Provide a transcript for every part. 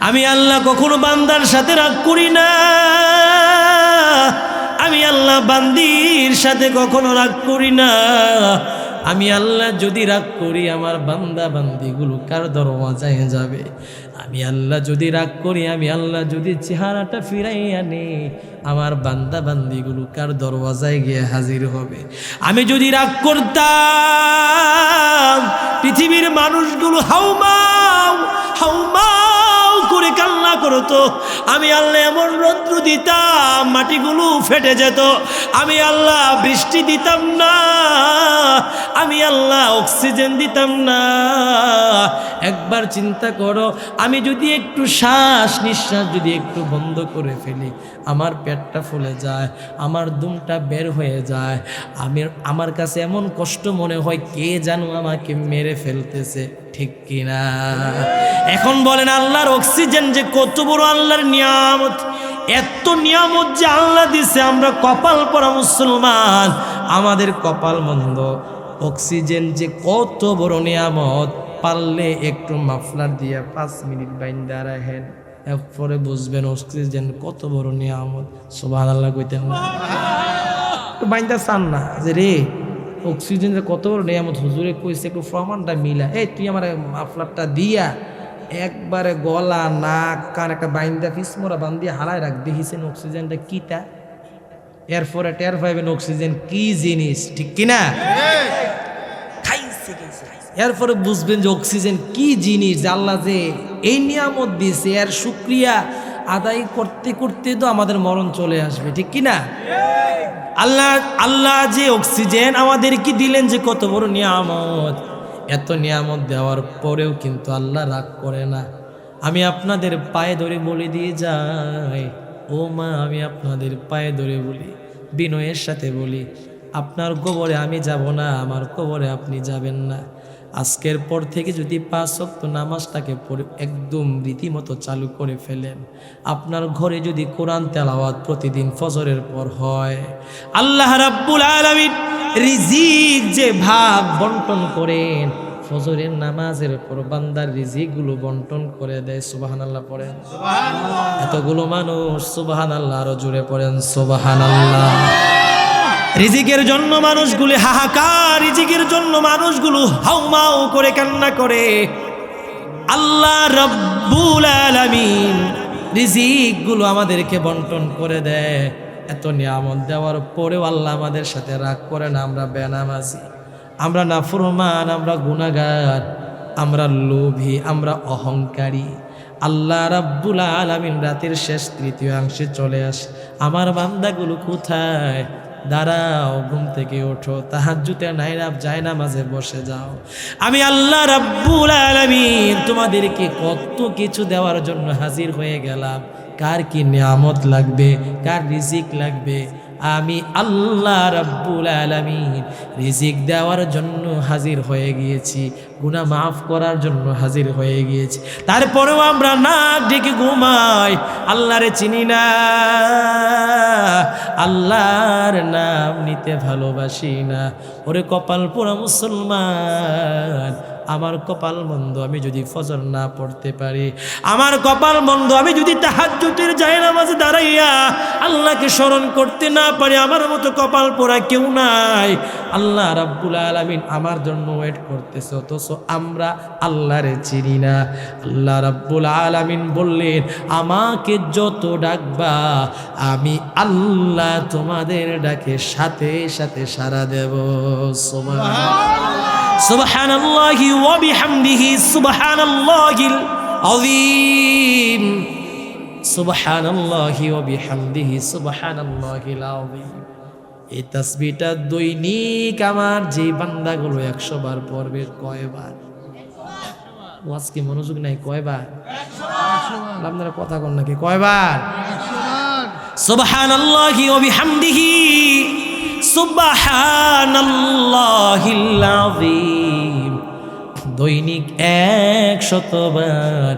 আমি আল্লাহ কখনো বান্দার সাথে রাগ করি না। আমি আল্লাহ বান্দির সাথে কখনো রাগ করি না। আমি আল্লাহ যদি রাগ করি আমার বান্দা বান্দিগুলো কার দরওয়াজায় যাবে? আমি আল্লাহ যদি রাগ করি, আমি আল্লাহ যদি চেহারাটা ফিরাই আনি, আমার বান্দা বান্দিগুলো কার দরওয়াজায় গিয়ে হাজির হবে? আমি যদি রাগ করতাম পৃথিবীর মানুষগুলো হাউমাউ হাউমাউ করে কান্না করতো। আমি আল্লাহ এমন রৌদ্র দিতাম মাটিগুলো ফেটে যেত। আমি আল্লাহ বৃষ্টি দিতাম না। আমি আল্লাহ অক্সিজেন দিতাম না। একবার চিন্তা করো, আমি যদি একটু শ্বাস নিঃশ্বাস যদি একটু বন্ধ করে ফেলি, আমার পেটটা ফুলে যায়, আমার দুমটা বের হয়ে যায়। আমার কাছে এমন কষ্ট মনে হয় কে যেন আমাকে মেরে ফেলতেছে, ঠিক কিনা? এখন বলেন আল্লাহর অক্সিজেন যে কত বড় আল্লাহর নিয়ামত। এত নিয়ামত যে আল্লাহ দিছে, আমরা কপাল পরা মুসলমান, আমাদের কপাল মন্দ। অক্সিজেন যে কত বড় নিয়ামত, পারলে একটু মাফলার দিয়ে 5 মিনিট বাইন্দা রাখেন, এরপরে বুঝবেন অক্সিজেন কত বড় নিয়ামত। সুবহানাল্লাহ কইতেন না? বাইন্দা চান না যে রে অক্সিজেন যে কত বড় নিয়ামত, হুজুরে কইছে একটু প্রমাণটা মিলা। এই তুই আমার মাফলারটা দিয়া একবারে গলা নাক কান একটা বাইন্দা ফিসমোরা বান্দিয়া হারায় রাখ, দেখিছেন অক্সিজেনটা কিটা? এরপরে টের পাইবেন অক্সিজেন কি জিনিস, ঠিক কিনা? এরপরে বুঝবেন যে অক্সিজেন কি জিনিস। আল্লাহ যে এই নিয়ামত দিয়েছে, এর শুকরিয়া আদায় করতে করতে তো আমাদের মরণ চলে আসবে, ঠিক কিনা? আল্লাহ যে অক্সিজেন আমাদেরকে দিলেন, যে কত বড় নিয়ামত। এত নিয়ামত দেওয়ার পরেও কিন্তু আল্লাহ রাগ করে না। আমি আপনাদের পায়ে ধরে বলে দিয়ে যাই, ও মা, আমি আপনাদের পায়ে ধরে বলি, বিনয়ের সাথে বলি, আপনার কবরে আমি যাব না, আমার কবরে আপনি যাবেন না। আজকের পর থেকে যদি 5 ওয়াক্ত নামাজটাকে পড়ে একদম রীতিমতো চালু করে ফেলেন, আপনার ঘরে যদি কোরআন তেলাওয়াত প্রতিদিন ফজরের পর হয়, আল্লাহ রাব্বুল আলামিন রিজিক যে ভাগ বন্টন করেন, ফজরের নামাজের পর বান্দার রিজিকগুলো বন্টন করে দেয়। সুবহানাল্লাহ পড়েন। এতগুলো মানুষ সুবহানাল্লাহ, আরো জোরে পড়েন সুবহানাল্লাহ। রিজিকের জন্য মানুষগুলো হাহাকার, রিজিকের জন্য মানুষগুলো হাউমাউ করে কান্না করে। আল্লাহ রাব্বুল আলামিন রিজিকগুলো আমাদেরকে বন্টন করে দেয়। এত নিয়ামত দেওয়ার পরেও আল্লাহ আমাদের সাথে রাগ করে না। আমরা বেনামাজি, আমরা নাফরমান, আমরা গুনাহগার, আমরা লোভী, আমরা অহংকারী। আল্লাহ রাব্বুল আলামিন রাতের শেষ তৃতীয়াংশে চলে আসে, আমার বান্দাগুলো কোথায়? দাঁড়াও, ঘুম থেকে ওঠো, তাহাজ্জুদের জায়নামাজে বসে যাও। আমি আল্লাহ রাব্বুল আলামিন তোমাদেরকে কত কিছু দেওয়ার জন্য হাজির হয়ে গেলাম। কার কি নিয়ামত লাগবে, কার রিজিক লাগবে, আমি আল্লাহ রাব্বুল আলামিন রিজিক দেওয়ার জন্য হাজির হয়ে গিয়েছি, গুনাহ মাফ করার জন্য হাজির হয়ে গিয়েছি। তারপরেও আমরা নাক ডেকে ঘুমাই, আল্লাহরে চিনি না, আল্লাহর নাম নিতে ভালোবাসি না। ওরে কপাল পোড়া মুসলমান, আমার কপাল মন্দ, আমি যদি ফজর না পড়তে পারি, আমার কপাল মন্দ, আমি যদি তাহাজ্জুদের জায়নামাজে দাঁড়াইয়া আল্লাহকে স্মরণ করতে না পারি, আমার মতো কপাল পোড়া কেউ নাই। আল্লাহ রাব্বুল আলামিন আমার জন্য ওয়েট করতেছে, অথচ আমরা আল্লাহরে চিনি না। আল্লাহ রাব্বুল আলামিন বললেন, আমাকে যত ডাকবা আমি আল্লাহ তোমাদের ডাকে সাথে সাথে সাড়া দেব। সুবহানাল্লাহি ওয়া বিহামদিহি সুবহানাল্লাহিল আযীম, সুবহানাল্লাহি ওয়া বিহামদিহি সুবহানাল্লাহিল আযীম। এই তাসবিহটা দৈনিক আমার যে বান্দাগুলো 100 বার পড়বে, কয়বার? ওয়াজ কি মনোযোগ নাই? কয়বার? 100 বার। আপনারা কথা কন নাকি? কয়বার? 100 বার। সুবহানাল্লাহি ওয়া বিহামদিহি সুবহানাল্লাহিল আযীম। দৈনিক 100 বার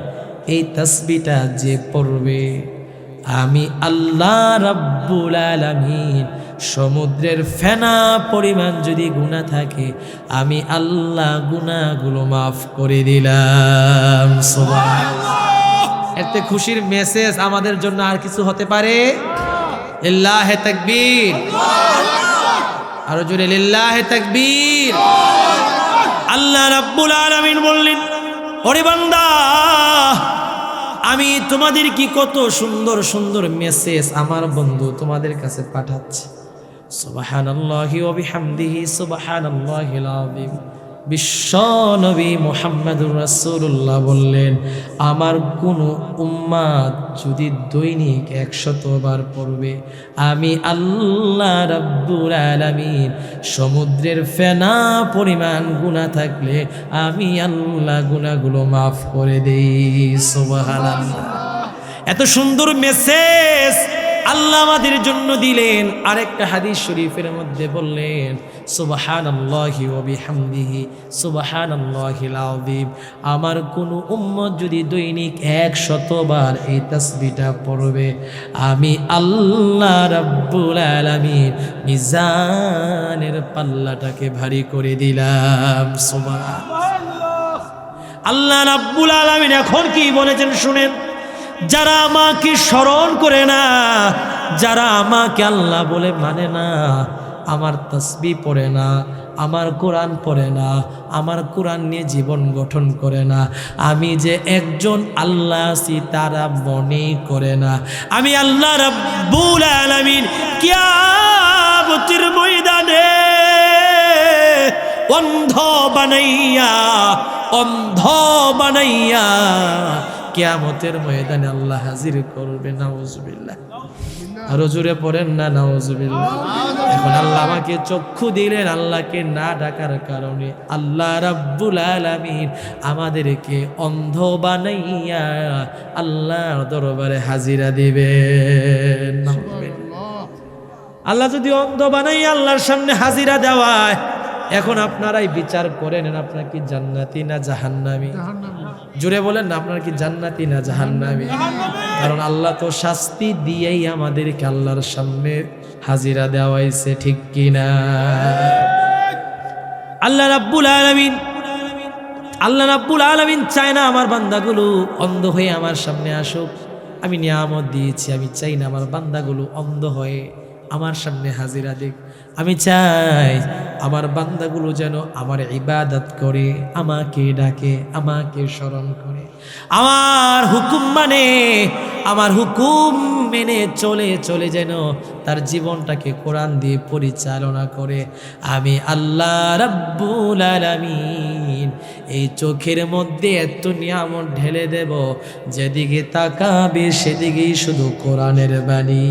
এই তাসবিহটা যে পড়বে, আমি আল্লাহ রাব্বুল আলামিন সমুদ্রের ফেনা পরিমাণ যদি গুনাহ থাকে, আমি আল্লাহ গুনাহগুলো মাফ করে দিলাম। সুবহানাল্লাহ। এতে খুশির মেসেজ আমাদের জন্য আর কিছু হতে পারে? লিল্লাহে তাকবীর, আরো জোরে লিল্লাহে তাকবীর। আল্লাহ রাব্বুল আলামিন বললেন, ওরে বান্দা, আমি তোমাদের কি কত সুন্দর সুন্দর মেসেজ আমার বন্ধু তোমাদের কাছে পাঠাচ্ছি। সুবহানাল্লাহি ওয়া বিহামদিহি সুবহানাল্লাহিল আযীম। বিশ্ব নবী মুহাম্মদুর রাসূলুল্লাহ বললেন, আমার কোন উম্মত যদি দৈনিক 100 বার পড়বে, আমি আল্লাহ রাব্বুল আলামিন সমুদ্রের ফেনা পরিমাণ গুনাহ থাকলে আমি আল্লাহ গুনাহগুলো মাফ করে দেই। সুবহানাল্লাহ। এত সুন্দর মেসেজ আল্লাহ আমাদের জন্য দিলেন। আরেকটা হাদিস শরীফের মধ্যে বললেন, সুবহানাল্লাহি ওয়া বিহামদিহি সুবহানাল্লাহিল আযীম। আমার কোন উম্মত যদি দৈনিক 100 বার এই তাসবিহটা পড়বে, আমি আল্লাহ রাব্বুল আলামিন মিজানের পাল্লাটাকে ভারী করে দিলাম। সুবহানাল্লাহ। আল্লাহ রাব্বুল আলামিন এখন কি বলেছেন শুনেন, যারা আমাকে স্মরণ করে না, যারা আমাকে আল্লাহ বলে মানে না, আমার তাসবিহ পড়ে না, আমার কোরআন পড়ে না, আমার কোরআন নিয়ে জীবন গঠন করে না, আমি যে একজন আল্লাহ আছি তারা মনে করে না, আমি আল্লাহ রাব্বুল আলামিন কিয়ামতের ময়দানে অন্ধ বানাইয়া কিয়ামতের ময়দানে আল্লাহ হাজির করবে। নাউজুবিল্লাহ। আরো জোরে পড়েন না নাউজুবিল্লাহ। এখন আল্লাহ আমাকে চক্ষু দিলেন, আল্লাহকে না ডাকার কারণে আল্লাহ রাব্বুল আলামিন আমাদেরকে অন্ধ বানাইয়া আল্লাহর দরবারে হাজিরা দিবেন। আল্লাহ যদি অন্ধ বানাইয়া আল্লাহর সামনে হাজিরা দেওয়ায়, এখন আপনারাই বিচার করে নেন, আপনার কি জান্নাতি না জাহান্নামী? জোরে বলেন না, আপনার কি জান্নাতি না জাহান্নামী? কারণ আল্লাহ তো শাস্তি দিয়েই আমাদেরকে আল্লাহর সামনে হাজিরা দেওয়াইছে, ঠিক কিনা? আল্লাহ রাব্বুল আলামিন চায় না আমার বান্দাগুলো অন্ধ হয়ে আমার সামনে আসুক। আমি নিয়ামত দিয়েছি, আমি চাই না আমার বান্দাগুলো অন্ধ হয়ে আমার সামনে হাজিরা দিক। আমি চাই আমার বান্দাগুলো যেন আমার ইবাদত করে, আমাকে ডাকে, আমাকে স্মরণ করে, আমার হুকুম মানে, আমার হুকুম মেনে চলে যেন তার জীবনটাকে কোরআন দিয়ে পরিচালনা করে। আমি আল্লাহ রাব্বুল আলামিন এই চোখের মধ্যে এত নিয়ামত ঢেলে দেব, যেদিকে তাকাবে সেদিকেই শুধু কোরআনের বাণী।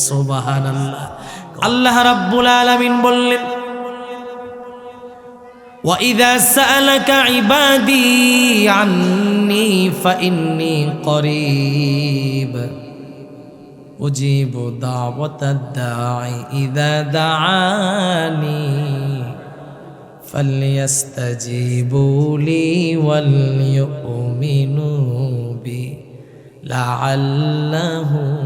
সুবহানাল্লাহ। আল্লাহ রাব্বুল আলামিন বললেন, وَإِذَا سَأَلَكَ عِبَادِي عَنِّي فَإِنِّي قَرِيبٌ أُجِيبُ دَعْوَةَ الدَّاعِ إِذَا دَعَانِي فَلْيَسْتَجِيبُوا لِي وَلْيُؤْمِنُوا بِي لَعَلَّهُمْ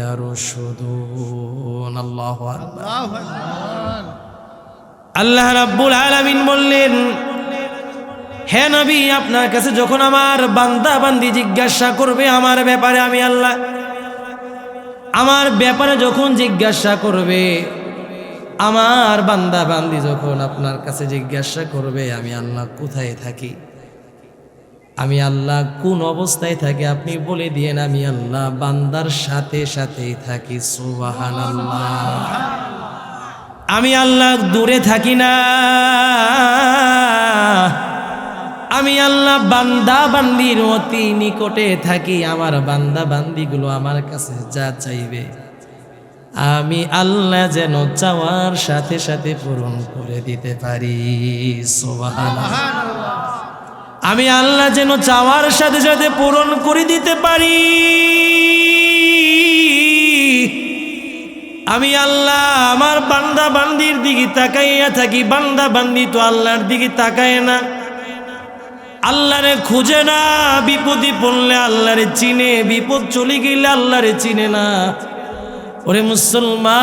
يَرْشُدُونَ আল্লাহু আকবার। আল্লাহ রাব্বুল আলামিন বললেন, হে নবী, আপনার কাছে যখন আমার বান্দা বান্দি জিজ্ঞাসা করবে আমার ব্যাপারে, আমি আল্লাহ আমার ব্যাপারে যখন জিজ্ঞাসা করবে, আমার বান্দা বান্দি যখন আপনার কাছে জিজ্ঞাসা করবে আমি আল্লাহ কোথায় থাকি, আমি আল্লাহ কোন অবস্থায় থাকি, আপনি বলে দিয়েন আমি আল্লাহ বান্দার সাথে সাথেই থাকি। সুবহানাল্লাহ। আমি আল্লাহ দূরে থাকি না, আমি আল্লাহ বান্দা বান্দির অতি নিকটে থাকি। আমার বান্দা বান্দিগুলো আমার কাছে যা চাইবে আমি আল্লাহ যেন চাওয়ার সাথে সাথে পূরণ করে দিতে পারি। সুবহানাল্লাহ। আমি আল্লাহ যেন চাওয়ার সাথে সাথে পূরণ করে দিতে পারি। আমি আল্লাহ আমার বান্দা বান্দির দিকে তাকাইয়া থাকি, বান্দা বান্দি তো আল্লাহর দিকে তাকায় না, আল্লাহরে খুঁজে না, বিপদে পড়লে আল্লাহরে চিনে, বিপদ চলে গেলে আল্লাহরে চিনে না। ওরে মুসলমান,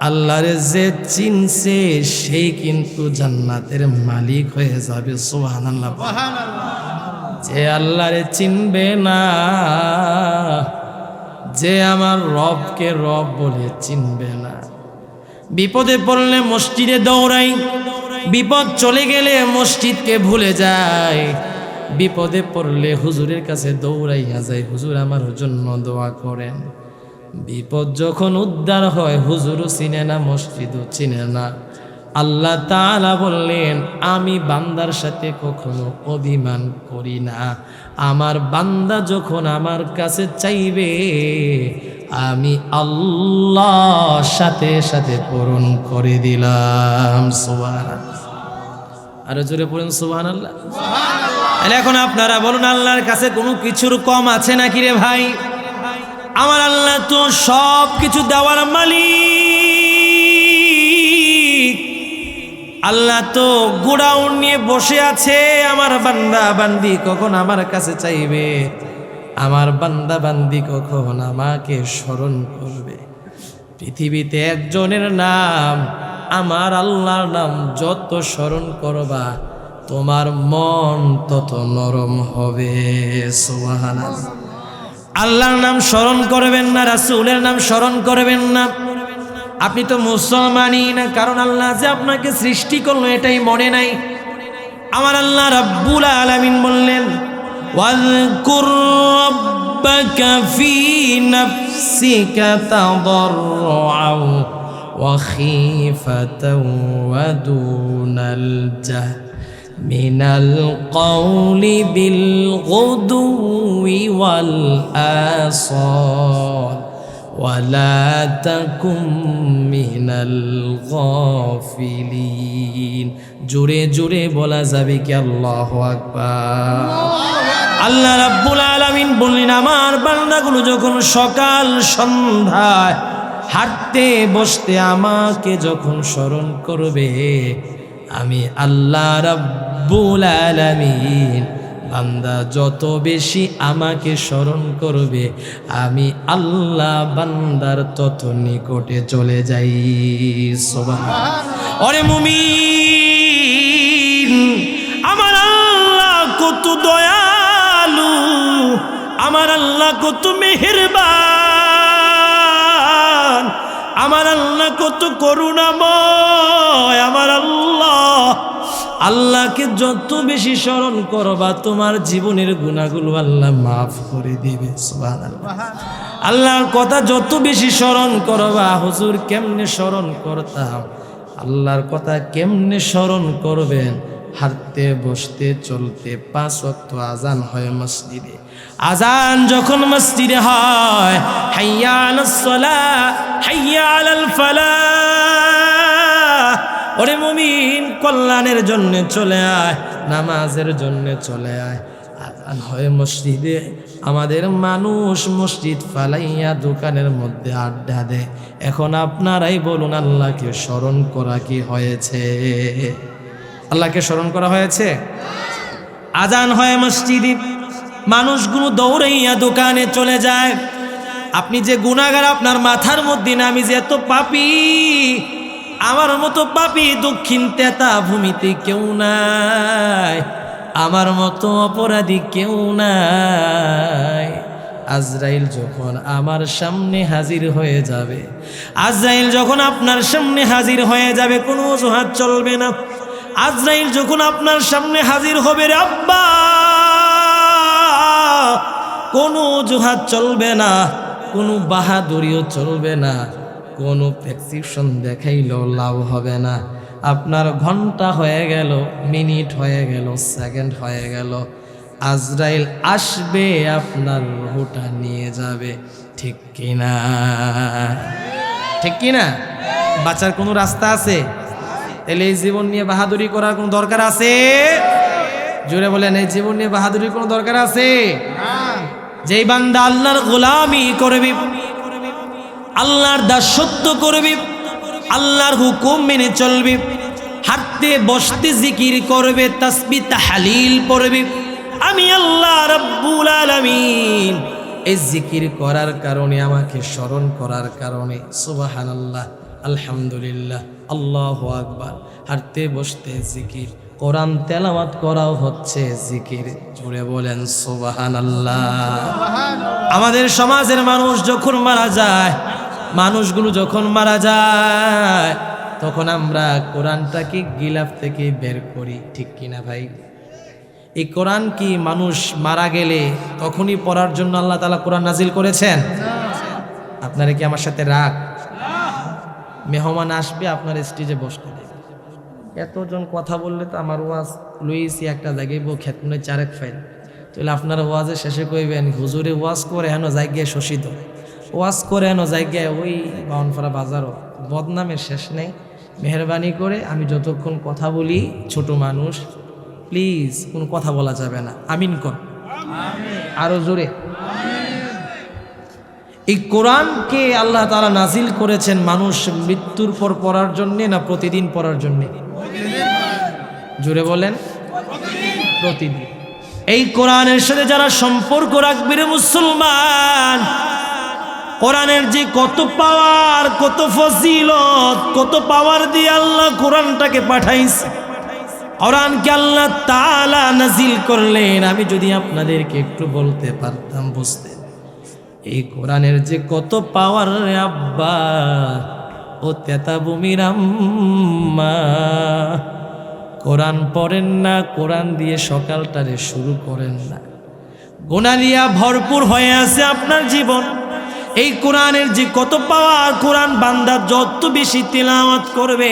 আল্লাহরে যে চিনছে সেই কিন্তু জান্নাতের মালিক হয়ে যাবে। সুবহানাল্লাহ। যে আল্লাহরে চিনবে না, যে আমার রবকে রব বলে চিনবে না, বিপদে পড়লে মসজিদে দৌড়াই, বিপদ চলে গেলে মসজিদকে ভুলে যায়, বিপদে পড়লে হুজুরের কাছে দৌড়াইয়া যায়, হুজুর আমার জন্য দোয়া করেন। বিপদ যখন উদ্ধার হয় হুজুরও চিনে না, মসজিদও চিনে না। আল্লাহ তাআলা বললেন, আমি বান্দার সাথে কখনো অভিমান করি না। আমার বান্দা যখন আমার কাছে চাইবে আমি আল্লাহ সাথে সাথে পূরণ করে দিলাম। সুবহানাল্লাহ। আরো জোরে পড়েন সুবহানাল্লাহ। এখন আপনারা বলুন, আল্লাহর কাছে কোনো কিছুর কম আছে নাকি রে ভাই? আমার আল্লাহ তো সব কিছু দেওয়ার মালিক। আল্লাহ তো গোডাউন নিয়ে বসে আছে। আমার বান্দা বান্দি কখন আমার কাছে চাইবে, আমার বান্দা বান্দি কখন আমাকে স্মরণ করবে। পৃথিবীতে একজনের নাম, আমার আল্লাহর নাম যত স্মরণ করবা তোমার মন তত নরম হবে। সুবহানাল্লাহ। আল্লাহর নাম স্মরণ করবেন না, রাসূলের নাম স্মরণ করবেন না, আপনি তো মুসলমানই না। কারণ আল্লাহ যে আপনাকে সৃষ্টি করলো এটাই মনে নাই। আমার আল্লাহ রাব্বুল আলামিন বললেন, ওয়াযকুর রাব্বাকা ফী নাফসিকা তাদাররুআন ওয়া খীফাতান ওয়া দুনাল জাহর মিনাল কওলি বিল গুদুই ওয়াল আসাল ওয়ালা তাকুম মিনাল গাফিলিন। জোরে জোরে বলা যাবে কি আল্লাহু আকবার। আল্লাহ রাব্বুল আলামিন বললেন, আমার বান্দাগুলো যখন সকাল সন্ধ্যায় হাঁটতে বসতে আমাকে যখন স্মরণ করবে, আমি আল্লাহ রাব্বুল আলামিন বান্দা যত বেশি আমাকে স্মরণ করবে আমি আল্লাহ বান্দার তত নিকটে চলে যাই। সুবহানাল্লাহ। ওরে মুমিন, আমার আল্লাহ কত দয়ালু, আমার আল্লাহ কত মেহেরবান, আমার আল্লাহ কত করুণাময়। আমার আল্লাহকে যত বেশি স্মরণ করবা তোমার জীবনের গুনাহগুলো আল্লাহ মাফ করে দিবে। সুবহানাল্লাহ। আল্লাহর কথা যত বেশি স্মরণ করবা, হুজুর কেমনে স্মরণ করতাম, আল্লাহর কথা কেমনে স্মরণ করবেন? হাঁটতে বসতে চলতে 5 ওয়াক্ত আজান হয় মসজিদে। আজান যখন মসজিদে হয়, হাইয়া আলাস সালাহ হাইয়া আলাল ফালাহ। ওরে মুমিন, কল্যাণের জন্য চলে আয়, নামাজের জন্য চলে আয়। আজান হয় মসজিদে, আমাদের মানুষ মসজিদ ফালাইয়া দোকানের মধ্যে আড্ডা দেয়। এখন আপনারাই বলুন, আল্লাহকে স্মরণ করা কি হয়েছে? আল্লাহকে স্মরণ করা হয়েছে? আজান হয় মসজিদে, মানুষগুলো দৌড়াইয়া দোকানে চলে যায়। আপনি যে গুনাহগার আপনার মাথার মধ্যে না, আমি যে এত পাপী, আমার মতো পাপী দক্ষিণ তেতা ভূমিতে কেউ নাই, আমার মতো অপরাধী কেউ নাই। আজরাইল যখন আমার সামনে হাজির হয়ে যাবে, আজরাইল যখন আপনার সামনে হাজির হয়ে যাবে, কোনো অজুহাত চলবে না। আজরাইল যখন আপনার সামনে হাজির হবে রে আব্বা, কোনো অজুহাত চলবে না, কোনো বাহাদুরিও চলবে না, কোনো প্রেসক্রিপশন দেখাইলেও লাভ হবে না। আপনার ঘন্টা হয়ে গেল, মিনিট হয়ে গেল, সেকেন্ড হয়ে গেল, আজরাইল আসবে আপনার রুহটা নিয়ে যাবে। ঠিক কিনা? ঠিক কিনা? বাঁচার কোনো রাস্তা আছে? তাহলে এই জীবন নিয়ে বাহাদুরি করার কোনো দরকার আছে? জোরে বলেন, এই জীবন নিয়ে বাহাদুরি কোনো দরকার আছে? যেই বান্দা আল্লাহর গোলামি করবি, আল্লাহর দাসত্ব করবি, আল্লাহর হুকুম মেনে চলবি, হাঁটতে বসতে জিকির করবে, তাসবিহ তাহলিল পড়বি, আমি আল্লাহ রাব্বুল আলামিন এই জিকির করার কারণে, আমাকে স্মরণ করার কারণে, সুবহানাল্লাহ, আলহামদুলিল্লাহ, আল্লাহু আকবার, হাঁটতে বসতে জিকির, কোরআন তেলাওয়াত করাও হচ্ছে জিকির। জুড়ে বলেন সুবহানাল্লাহ। আমাদের সমাজের মানুষ যখন মারা যায়, মানুষগুলো যখন মারা যায়, তখন আমরা কোরআনটাকে গিলাফ থেকে বের করি, ঠিক কিনা ভাই? এই কোরআন কি মানুষ মারা গেলে তখনই পড়ার জন্য আল্লাহ তাআলা কোরআন নাজিল করেছেন? আপনারা কি আমার সাথে রাগ? মেহমান আসবে, আপনার স্টেজে বসতে দেবে। এতজন কথা বললে তো আমার ওয়াজ লইছি একটা জায়গায় বউ খেত মনে চারেক ফাইল, তাহলে আপনারা ওয়াজে শেষে কইবেন হুজুরে ওয়াজ করে হেন জায়গায় শোষিত, ওয়াজ করে হেন জায়গায় ওই বাউনপাড়া বাজারও, বদনামের শেষ নেই। মেহরবানি করে আমি যতক্ষণ কথা বলি, ছোট মানুষ প্লিজ কোনো কথা বলা যাবে না। আমিন কর, আরো জোরে। এই কোরআনকে আল্লাহ তাআলা নাজিল করেছেন মানুষ মৃত্যুর পর পড়ার জন্য না প্রতিদিন পড়ার জন্য? জোরে বলেন, প্রতিদিন। এই কোরআনের সাথে যারা সম্পর্ক রাখবে রে মুসলমান, কোরআনের যে কত পাওয়ার, কত ফজিলত, কত পাওয়ার দিয়ে আল্লাহ কোরআনটাকে পাঠাইছে। কোরআনকে আল্লাহ তাআলা নাজিল করলেন, আমি যদি আপনাদেরকে একটু বলতে পারতাম বুঝতেন। এই কোরআনের যে কত পাওয়ার রে আব্বা, ও তেতা ভূমির আম্মা, কোরআন পড়েন না, কোরআন দিয়ে সকালটারে শুরু করেন না, গুনাহ দিয়া ভরপুর হয়ে আছে আপনার জীবন। এই কোরআনের যে কত পাওয়ার, কোরআন বান্দা যত বেশি তিলাওয়াত করবে,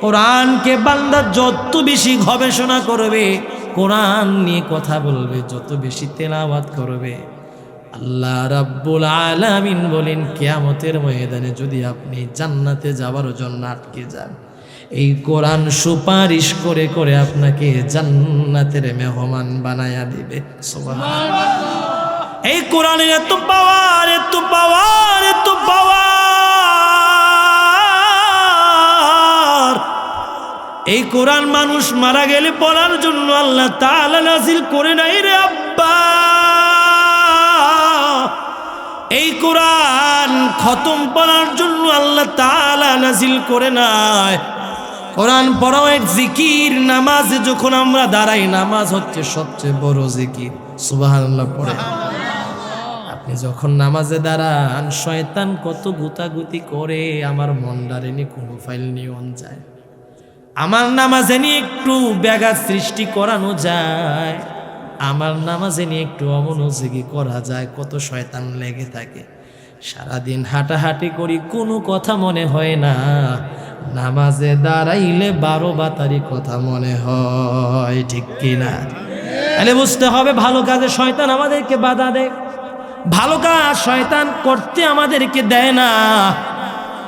কোরআনকে বান্দা যত বেশি গবেষণা করবে, কোরআন নিয়ে কথা বলবে, যত বেশি তেলাওয়াত করবে, আল্লাহ রাব্বুল আলামিন বলেন কিয়ামতের ময়দানে যদি আপনি জান্নাতে যাওয়ার জন্য আটকে যান, এই কোরআন সুপারিশ করে করে আপনাকে জান্নাতের মেহমান বানায়া দিবে। সুবহানাল্লাহ। এই কোরআনের এত পাওয়ার, এত পাওয়ার, এত পাওয়ার। এই কোরআন মানুষ মারা গেলে পড়ার জন্য আল্লাহ তাআলা নাজিল করে নাই রে আব্বা। এই কোরআন খতম পড়ার জন্য আল্লাহ তাআলা নাজিল করে নাই। কোরআন পড়াও এক জিকির। নামাজে যখন আমরা দাঁড়াই, নামাজ হচ্ছে সবচেয়ে বড় জিকির। সুবহানাল্লাহ পড়ে। আপনি যখন নামাজে দাঁড়ান, শয়তান কত গুতাগুতি করে, আমার মনডারে নিয়ে কোনো ফাইল নিয়ন যায়, আমার নামাজে নিয়ে একটু ব্যাঘাত সৃষ্টি করানো যায়, আমার নামাজে নিয়ে একটু অমনোযোগী করা যায়, কত শয়তান লেগে থাকে। সারাদিন হাঁটাহাঁটি করি, কোনো কথা মনে হয় না, নামাজে দাঁড়াইলে 12 বাতারি কথা মনে হয়, ঠিক কিনা? তাহলে বুঝতে হবে ভালো কাজে শয়তান আমাদেরকে বাধা দেয়, ভালো কাজ শয়তান করতে আমাদেরকে দেয় না।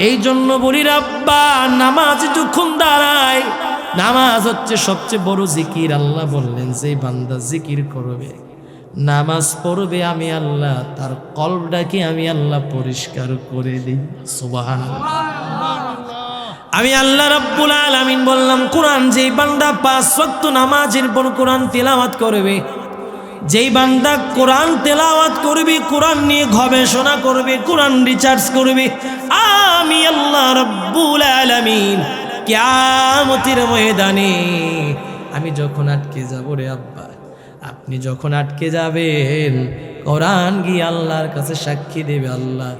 এই জন্য বলি রাব্বা, নামাজ যখন দাঁড়ায়, নামাজ হচ্ছে সবচেয়ে বড় জিকির। আল্লাহ বললেন যে বান্দা জিকির করবে, নামাজ পড়বে, আমি আল্লাহ তার কলবটাকে আমি আল্লাহ পরিষ্কার করে দিই। সুবহানাল্লাহ। আমি আল্লাহ রাব্বুল আলামিন বললাম, কোরআন যেই বান্দা 5 ওয়াক্ত নামাজের পর কোরআন তেলাওয়াত করবে, যেই বান্দা কোরআন তেলাওয়াত করবে, কোরআন নিয়ে গবেষণা করবে, কোরআন রিসার্চ করবে, আমি আল্লাহ রাব্বুল আলামিন কিয়ামতের ময়দানে আমি যখন আটকে যাব রে আব্বা, আপনি যখন আটকে যাবেন, কোরআন গিয়ে আল্লাহর কাছে সাক্ষী দেবে, আল্লাহ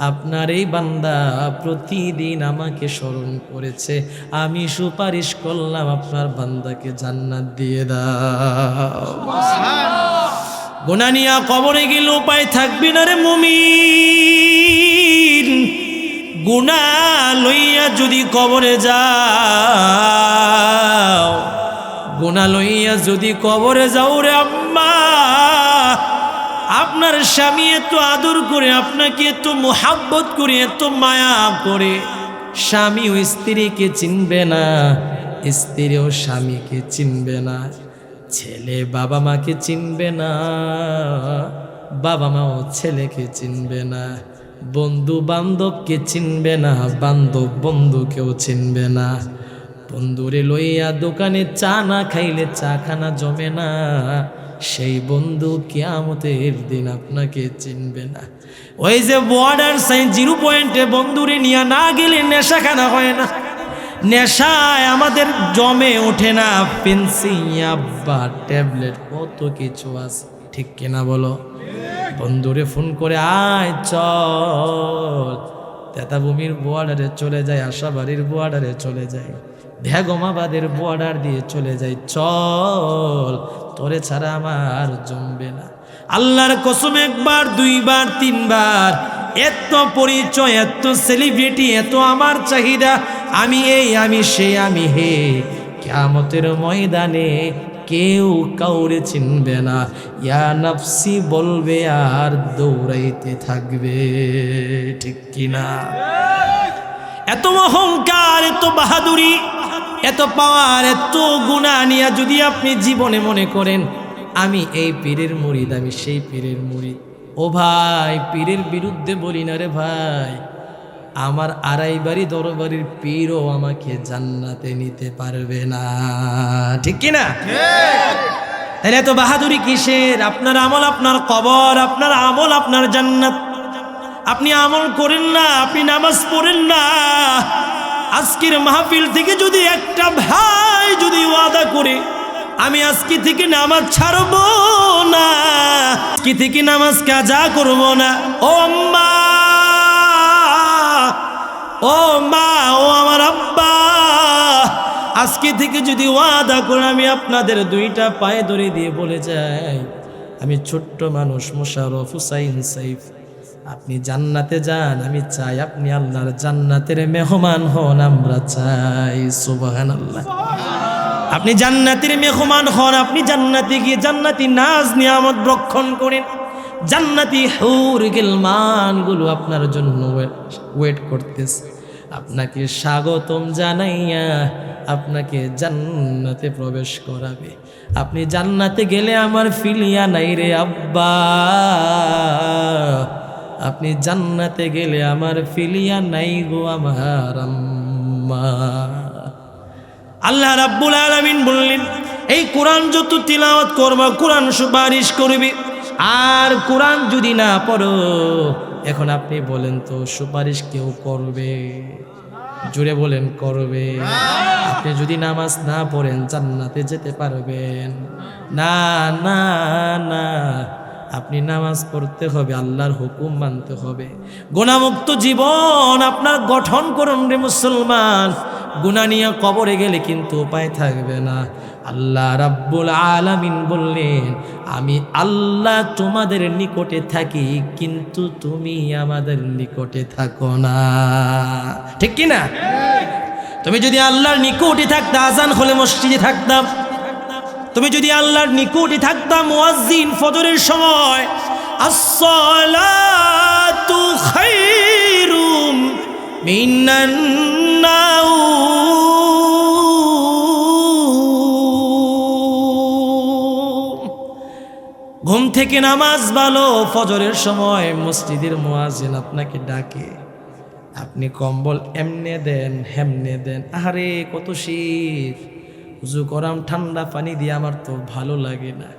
আপনার এই বান্দা প্রতিদিন আমাকে স্মরণ করেছে, আমি সুপারিশ করলাম আপনার বান্দাকে জান্নাত দিয়ে দাও। গুনাহ নিয়া কবরে গেলে উপায় থাকবে না রে মুমিন। গুনাহ লইয়া যদি কবরে যাও, গুনাহ লইয়া যদি কবরে যাও রে আম্মা, আপনার স্বামী এত আদর করে, আপনাকে এত মোহাব্বত করে, এত মায়া করে, স্বামীও স্ত্রীকে চিনবে না, স্ত্রীও স্বামীকে চিনবে না, ছেলে বাবা মাকে চিনবে না, বাবা মাও ছেলেকে চিনবে না, বন্ধু বান্ধবকে চিনবে না, বান্ধব বন্ধুকেও চিনবে না। বন্ধুরে লইয়া দোকানে চা না খাইলে চা খানা জমে না, সেই বন্ধু কিয়ামতের দিন আপনাকে চিনবে না। ওই যে বর্ডার সাইন 0 পয়েন্টে বন্ধুরে নিয়ে না গেলে নেশাখানা হয় না, নেশায় আমাদের জমে ওঠে না পেন্সিয়া বা ট্যাবলেট, কত কিছু আছে, ঠিক কিনা বলো? বন্ধুরে ফোন করে আয় চল, তেতাভূমির বর্ডারে চলে যায়, আশাবাড়ির বর্ডারে চলে যায়, বেগমাবাদের বর্ডার দিয়ে চলে যায়, চল, তোরে ছাড়া আমার জমবে না। আল্লাহর কসম, 1 বার 2 বার 3 বার, এত পরিচয়, এত সেলিব্রিটি, এত আমার চাহিদা, আমি এই, আমি সে, আমি হে, কিয়ামতের ময়দানে কেউ কাউরে চিনবে না। ইয়া নফসি বলবে আর দৌড়াইতে থাকবে, ঠিক কিনা? এত অহংকার, এত বাহাদুরি, এত পাওয়ার, এত গুনাহ নিয়ে যদি আপনি জীবনে মনে করেন আমি এই পীরের মুরিদ, আমি সেই পীরের মুরিদ, ও ভাই, পীরের বিরুদ্ধে বলি না রে ভাই, আমার 2.5 বাড়ি দরবারের পীরও আমাকে জান্নাতে নিতে পারবে না, ঠিক কিনা? তাহলে এত বাহাদুরি কিসের? আপনার আমল আপনার কবর, আপনার আমল আপনার জান্নাত। আপনি আমল করেন না, আপনি নামাজ পড়েন না, আজকের মাহফিল থেকে যদি একটা ভাই যদি ওয়াদা করে আমি আজকে থেকে নামাজ ছাড়ব না, আজকে থেকে নামাজ কাজা করব না, ও আম্মা, ও মা, ও আমার আব্বা, আজকে থেকে যদি ওয়াদা করে আমি আপনাদের 2টা পায়ে ধরে দিয়ে বলে যাই, আমি ছোট্ট মানুষ মোশাররফ হুসাইন সাইফ, আপনি জান্নাতে যান, আমি চাই আপনি আল্লাহর জান্নাতের মেহমান হন, আমরা চাই। সুবহানাল্লাহ। আপনি জান্নাতের মেহমান হন, আপনি জান্নাতে গিয়ে জান্নাতি নাজ নিয়ামত ভক্ষণ করেন, জান্নাতি হুর গিলমানগুলো আপনার জন্য ওয়েট করতেছে, আপনাকে স্বাগতম জানাইয়া আপনাকে জান্নাতে প্রবেশ করাবে। আপনি জান্নাতে গেলে আমার ফিলিয়া নাই রে আব্বা, আপনি জান্নাতে গেলে আমার ফিলিয়া নাই গো আমার আম্মা। আল্লাহ রাব্বুল আলামিন বললেন, এই কোরআন যত তিলাওয়াত করবা কোরআন সুপারিশ করবে, আর কোরআন যদি না পড়ো, এখন আপনি বলেন তো সুপারিশ কেউ করবে? জুড়ে বলেন করবে? আপনি যদি নামাজ না পড়েন জান্নাতে যেতে পারবেন না? না না, আপনি নামাজ পড়তে হবে, আল্লাহর হুকুম মানতে হবে। গুনাহমুক্ত জীবন আপনার গঠন করুন রে মুসলমান। গুনাহ নিয়ে কবরে গেলে কিন্তু উপায় থাকবে না। আল্লাহ রাব্বুল আলামিন বললেন, আমি আল্লাহ তোমাদের নিকটে থাকি, কিন্তু তুমি আমাদের নিকটে থাকো না, ঠিক কি না? তুমি যদি আল্লাহর নিকটে থাকতে আজান হলে মসজিদে থাকতাম, তুমি যদি আল্লাহর নিকটে থাকতাম মুয়াজ্জিন ফজরের সময় আসসালাতু খায়রুম মিনান নাওম, ঘুম থেকে নামাজ ভালো, ফজরের সময় মসজিদের মুয়াজ্জিন আপনাকে ডাকে, আপনি কম্বল এমনে দেন হেমনে দেন, আরে কত শীত, উজু করাম ঠান্ডা পানি দিয়ে, আমার তো ভালো লাগে না।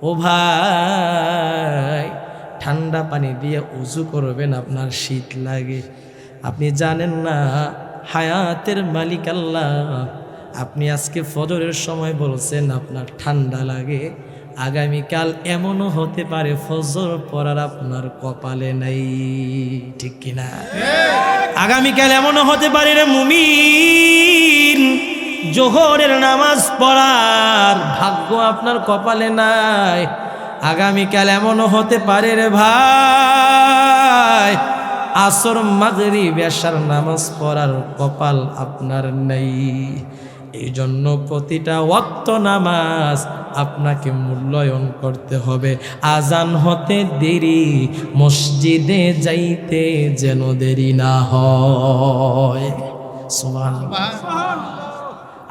ও ভাই, ঠান্ডা পানি দিয়ে উজু করবেন, আপনার শীত লাগে, আপনি জানেন না হায়াতের মালিক আল্লাহ। আপনি আজকে ফজরের সময় বলছেন আপনার ঠান্ডা লাগে, আগামীকাল এমনও হতে পারে ফজর পড়ার আপনার কপালে নাই, ঠিক কিনা? আগামীকাল এমনও হতে পারে রে মুমিন, জোহরের নামাজ পড়ার ভাগ্য আপনার কপালে নাই। আগামীকাল এমনও হতে পারে রে ভাই, আসর মাগরিব এশার নামাজ পড়ার কপাল আপনার নেই। এই জন্য প্রতিটা ওয়াক্ত নামাজ আপনাকে মূল্যায়ন করতে হবে। আজান হতে দেরি, মসজিদে যাইতে যেন দেরি না হয়। সুবহানাল্লাহ।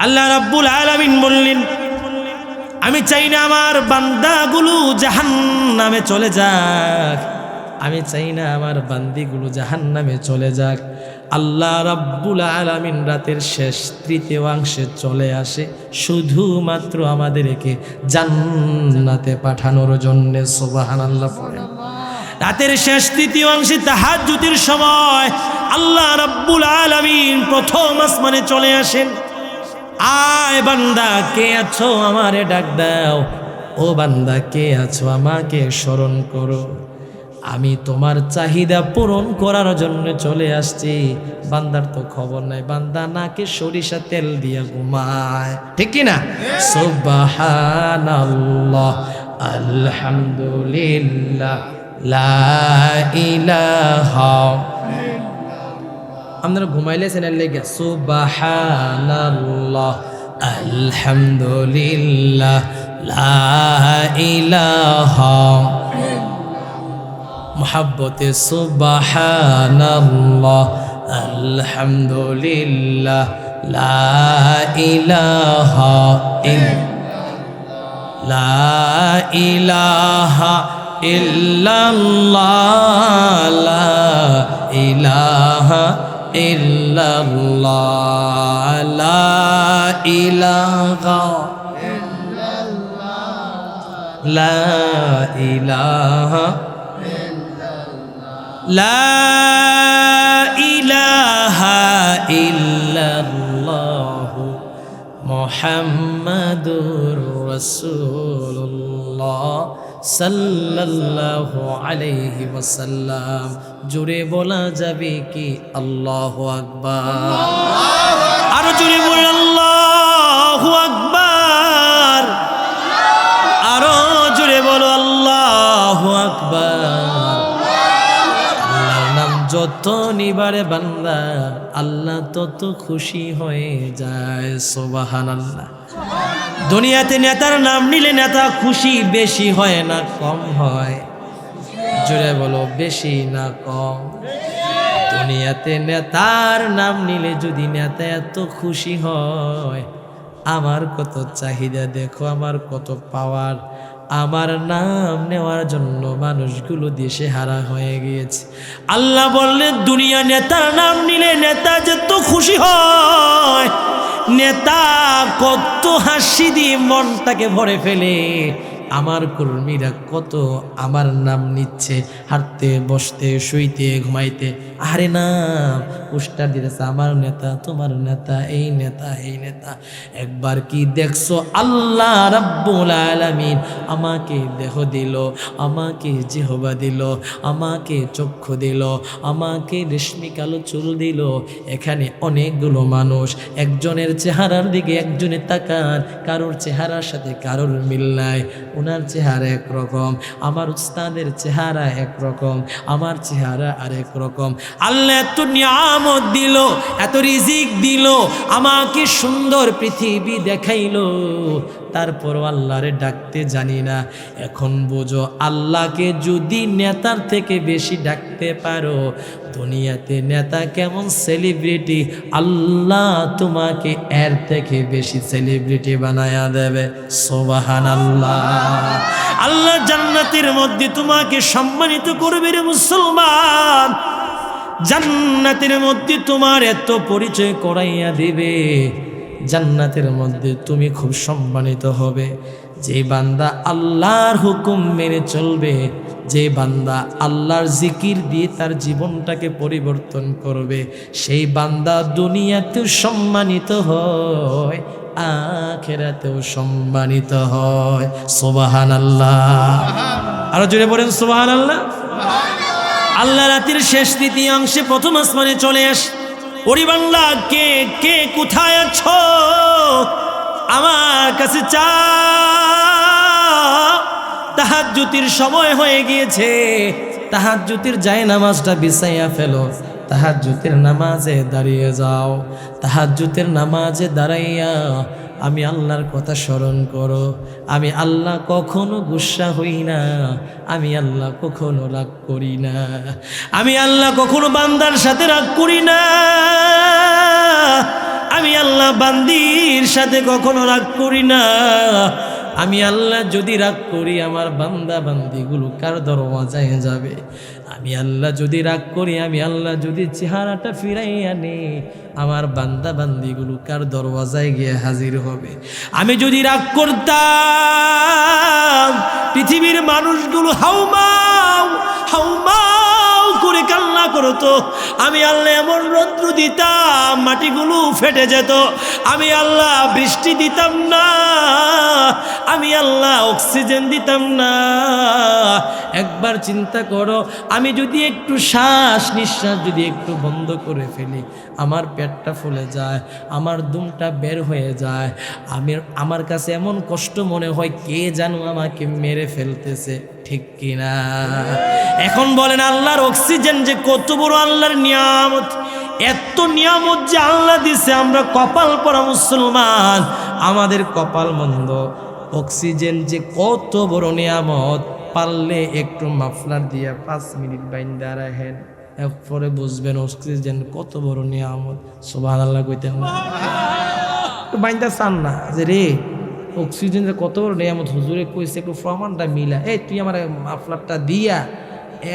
আল্লাহ রাব্বুল আলামিন বললেন, আমি চাই না আমার বান্দাগুলো জাহান্নামে চলে যাক, আমি চাই না আমার বান্দিগুলো জাহান্নামে চলে যাক। আল্লাহ রাব্বুল আলামিন রাতের শেষ তৃতীয়াংশে চলে আসে শুধুমাত্র আমাদেরকে জান্নাতে পাঠানোর জন্য। সুবহানাল্লাহ পড়েন। রাতের শেষ তৃতীয়াংশে তাহাজ্জুদের সময় আল্লাহ রাব্বুল আলামিন প্রথম আসমানে চলে আসেন। আয় বান্দা কে আছো আমারে ডাক দাও, ও বান্দা কে আছো আমাকে স্মরণ করো, আমি তোমার চাহিদা পূরণ করার জন্য চলে আসছি। বান্দার তো খবর নাই, বান্দা নাকে সরিষা তেল দিয়া ঘুমায়, ঠিক কি না? সুবহানাল্লাহ আলহামদুলিল্লাহ লা ইলাহা, আপনারা ঘুমাইলেছেন এর লেগে সুবহানাল্লাহ আলহামদুলিল্লাহ লা ইলাহা, মুহাব্বতে সুবহানাল্লাহ আলহামদুলিল্লাহ লা ইলাহা লা ইলাহা ইল্লাল্লাহ লা ইলাহা ইল্লাল্লাহ লা ইলাহা লা ইলাহা লা ইলাহা ইল্লাল্লাহ মুহাম্মাদুর রাসূলুল্লাহ সাল্লাল্লাহু আলাইহি ওয়াসাল্লাম। জোরে বলা যাবে কি আল্লাহু আকবার? আরো জোরে বলেন আল্লাহু আকবার। আরো জোরে বলো আল্লাহু আকবার। আল্লাহর নাম যত নিবারে বান্দা আল্লাহ তত খুশি হয়ে যায়। সুবহানাল্লাহ। দুনিয়াতে নেতার নাম নিলে নেতা খুশি বেশি হয় না কম হয়? জোরে বলো বেশি না কম? দুনিয়াতে নেতার নাম নিলে যদি নেতা এত খুশি হয়, আমার কত চাহিদা দেখো, আমার কত পাওয়ার, আমার নাম নেওয়ার জন্য মানুষগুলো দেশে হারা হয়ে গিয়েছে। আল্লাহ বললেন দুনিয়া নেতার নাম নিলে নেতা যত খুশি হয়, নেতা কত হাসি দিয়ে মনটাকে ভরে ফেলে, আমার কর্মীরা কত আমার নাম নিচ্ছে, হাঁটতে বসতে শুইতে ঘুমাইতে, আরে নাম পোস্টার দিতেছে আমার নেতা তোমার নেতা এই নেতা এই নেতা। একবার কি দেখছো আল্লাহ রাব্বুল আলামিন আমাকে দেহ দিল, আমাকে জিহবা দিল, আমাকে চক্ষু দিল, আমাকে রেশমি কালো চুল দিল। এখানে অনেকগুলো মানুষ, একজনের চেহারার দিকে একজনে তাকান, কারোর চেহারার সাথে কারোর মিল নাই। ওনার চেহারা একরকম, আমার উস্তাদের চেহারা একরকম, আমার চেহারা আরেক রকম। আল্লাহ এত নিয়ামত দিল, এত রিজিক দিল, আমাকে সুন্দর পৃথিবী দেখাইলো, তারপর আল্লাহরে ডাকতে জানি না। এখন বুঝো আল্লাহকে যদি নেতার থেকে বেশি ডাকতে পারো, দুনিয়াতে নেতা কেমন সেলিব্রিটি, আল্লাহ তোমাকে এর থেকে বেশি সেলিব্রিটি বানায়া দেবে। সুবহানাল্লাহ। আল্লাহ জান্নাতের মধ্যে তোমাকে সম্মানিত করবে রে মুসলমান। জান্নাতের মধ্যে তোমার এত পরিচয় করাইয়া দিবে, জান্নাতের মধ্যে তুমি খুব সম্মানিত হবে। যে বান্দা আল্লাহর হুকুম মেনে চলবে, যে বান্দা আল্লাহর জিকির দিয়ে তার জীবনটাকে পরিবর্তন করবে, সেই বান্দা দুনিয়াতেও সম্মানিত হয়, আখিরাতেও সম্মানিত হয়। সুবহানাল্লাহ। আরো জোরে বলেন সুবহানাল্লাহ। আল্লাহ রাতের শেষ তৃতীয়াংশে প্রথম আসমানে চলে আসে। ওরে বান্দা কে কে কোথায় আছো, আমার কাছে চাও। তাহাজ্জুদের সময় হয়ে গিয়েছে, তাহাজ্জুদের জায়নামাজটা বিছাইয়া ফেলো, তাহাজ্জুদের নামাজে দাঁড়িয়ে যাও। তাহাজ্জুদের নামাজে দাঁড়াইয়া আমি আল্লাহর কথা স্মরণ করো। আমি আল্লাহ কখনো গুসা হই না, আমি আল্লাহ কখনো রাগ করি না, আমি আল্লাহ কখনো বান্দার সাথে রাগ করি না, আমি আল্লাহ বান্দির সাথে কখনো রাগ করি না। আমি আল্লাহ যদি রাগ করি আমার বান্দা বান্দিগুলো কার দরওয়াজায় যাবে? আমি আল্লাহ যদি রাগ করি, আমি আল্লাহ যদি চেহারাটা ফিরাই আনি, আমার বান্দা বান্দিগুলো কার দরওয়াজায় গিয়ে হাজির হবে? আমি যদি রাগ করতাম পৃথিবীর মানুষগুলো হাউমাউ হাউমাউ করে কান্না করতো। আমি আল্লাহ এমন রৌদ্র দিতাম মাটিগুলো ফেটে যেত। আমি আল্লাহ বৃষ্টি দিতাম না, আমি আল্লাহ অক্সিজেন দিতাম না। একবার চিন্তা করো, আমি যদি একটু শ্বাস নিঃশ্বাস যদি একটু বন্ধ করে ফেলি, আমার পেটটা ফুলে যায়, আমার দুমটা বের হয়ে যায়, আমার কাছে এমন কষ্ট মনে হয় কে জানো আমাকে মেরে ফেলতেছে, ঠিক কিনা? এখন বলেন আল্লাহর অক্সিজেন যে কত বড় আল্লাহর নিয়ামত, এত নিয়ামত যে আল্লাহ দিছে, আমরা কপাল পরা মুসলমান, আমাদের কপাল মন্দ। অক্সিজেন যে কত বড় নিয়ামত, পারলে একটু মাফলার দিয়া 5 মিনিট বাইন্দা রাখেন, এরপরে বুঝবেন অক্সিজেন কত বড় নিয়ামত। সুবহানাল্লাহ কইতেন না? বাইন্দা চান না যে রে অক্সিজেন যে কত বড় নিয়ামত, হুজুরে কইছে একটু প্রমাণটা মিলা, এই তুই আমার মাফলারটা দিয়া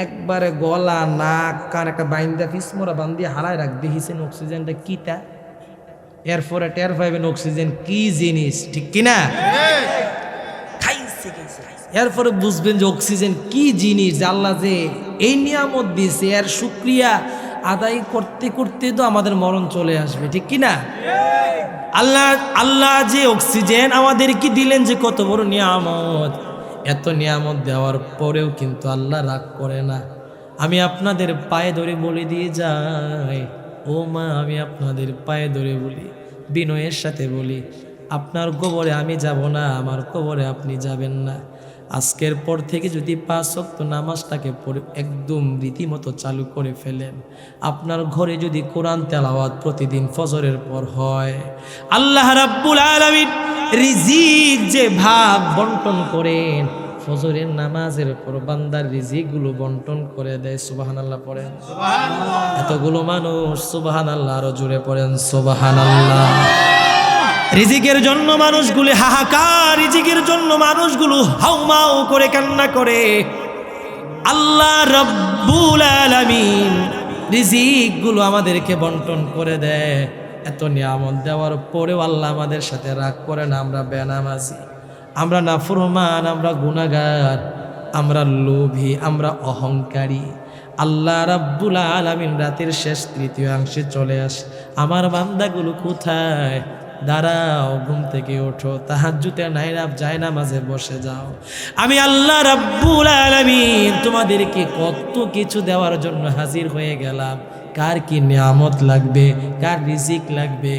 একবারে গলা নাক কান একটা বাইন্দা পিসমোরা বান্দিয়া হারায় রাখ, দেখিছেন অক্সিজেনটা কিটা? এরপরে টের পাইবেন অক্সিজেন কি জিনিস, ঠিক কিনা? এরপরে বুঝবেন যে অক্সিজেন কি জিনিস, আল্লাহ যে এই নিয়ামত দিয়েছে এর শুকরিয়া আদায় করতে করতে তো আমাদের মরণ চলে আসবে, ঠিক কিনা? আল্লাহ যে অক্সিজেন আমাদেরকে দিলেন যে কত বড় নিয়ামত, এত নিয়ামত দেওয়ার পরেও কিন্তু আল্লাহ রাগ করে না। আমি আপনাদের পায়ে ধরে বলে দিয়ে যাই, ও মা, আমি আপনাদের পায়ে ধরে বলি, বিনয়ের সাথে বলি, আপনার কবরে আমি যাব না, আমার কবরে আপনি যাবেন না। আজকের পর থেকে যদি 5 ওয়াক্ত নামাজটাকে পড়ে একদম রীতিমতো চালু করে ফেলেন, আপনার ঘরে যদি কোরআন তেলাওয়াত প্রতিদিন ফজরের পর হয়, আল্লাহ রাব্বুল আলামিন রিজিক যে ভাগ বন্টন করেন, ফজরের নামাজের পর বান্দার রিজিকগুলো বন্টন করে দেয়। সুবহানাল্লাহ পড়েন। এতগুলো মানুষ সুবহানাল্লাহ, আরো জোরে পড়েন সুবহানাল্লাহ। রিজিকের জন্য মানুষগুলো হাহাকার, রিজিকের জন্য মানুষগুলো হাউমাউ করে কান্না করে। আল্লাহ রাব্বুল আলামিন রিজিকগুলো আমাদেরকে বন্টন করে দেয়। এত নিয়ামত দেওয়ার পরেও আল্লাহ আমাদের সাথে রাগ করে না। আমরা বেনামাজি, আমরা নাফরমান, আমরা গুনাহগার, আমরা লোভী, আমরা অহংকারী। আল্লাহ রাব্বুল আলামিন রাতের শেষ তৃতীয়াংশে চলে আসে, আমার বান্দাগুলো কোথায়? দাঁড়াও, ঘুম থেকে ওঠো, তাহাজ্জুদে জায়নামাজে বসে যাও। আমি আল্লাহ রাব্বুল আলামিন তোমাদেরকে কত কিছু দেওয়ার জন্য হাজির হয়ে গেলাম। কার কি নিয়ামত লাগবে, কার রিজিক লাগবে,